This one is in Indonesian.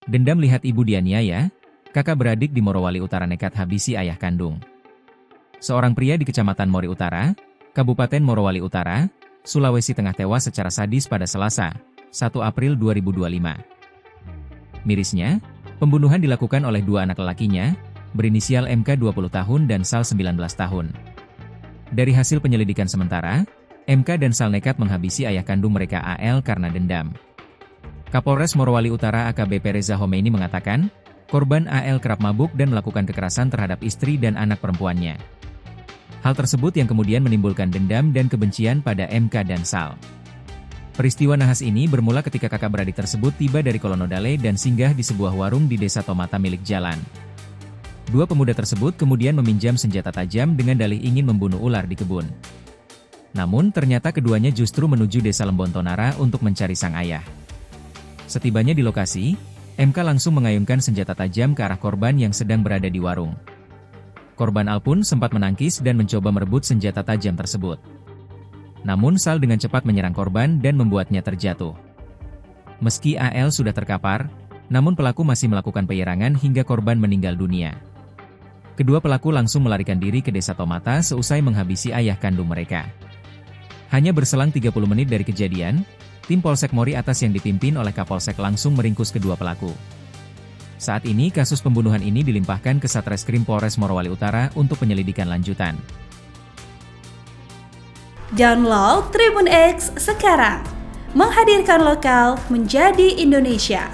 Dendam lihat ibu dianiaya, kakak beradik di Morowali Utara nekat habisi ayah kandung. Seorang pria di Kecamatan Mori Utara, Kabupaten Morowali Utara, Sulawesi Tengah tewas secara sadis pada Selasa, 1 April 2025. Mirisnya, pembunuhan dilakukan oleh dua anak lelakinya, berinisial MK 20 tahun dan SAL 19 tahun. Dari hasil penyelidikan sementara, MK dan SAL nekat menghabisi ayah kandung mereka AL karena dendam. Kapolres Morowali Utara AKBP Reza Homeini mengatakan, korban AL kerap mabuk dan melakukan kekerasan terhadap istri dan anak perempuannya. Hal tersebut yang kemudian menimbulkan dendam dan kebencian pada MK dan SAL. Peristiwa nahas ini bermula ketika kakak beradik tersebut tiba dari Kolonodale dan singgah di sebuah warung di Desa Tomata milik Jalan. Dua pemuda tersebut kemudian meminjam senjata tajam dengan dalih ingin membunuh ular di kebun. Namun ternyata keduanya justru menuju Desa Lembontonara untuk mencari sang ayah. Setibanya di lokasi, MK langsung mengayunkan senjata tajam ke arah korban yang sedang berada di warung. Korban Al pun sempat menangkis dan mencoba merebut senjata tajam tersebut. Namun SAL dengan cepat menyerang korban dan membuatnya terjatuh. Meski AL sudah terkapar, namun pelaku masih melakukan penyerangan hingga korban meninggal dunia. Kedua pelaku langsung melarikan diri ke Desa Tomata seusai menghabisi ayah kandung mereka. Hanya berselang 30 menit dari kejadian, tim Polsek Mori Atas yang dipimpin oleh Kapolsek langsung meringkus kedua pelaku. Saat ini kasus pembunuhan ini dilimpahkan ke Satreskrim Polres Morowali Utara untuk penyelidikan lanjutan. Download Tribun X sekarang, menghadirkan lokal menjadi Indonesia.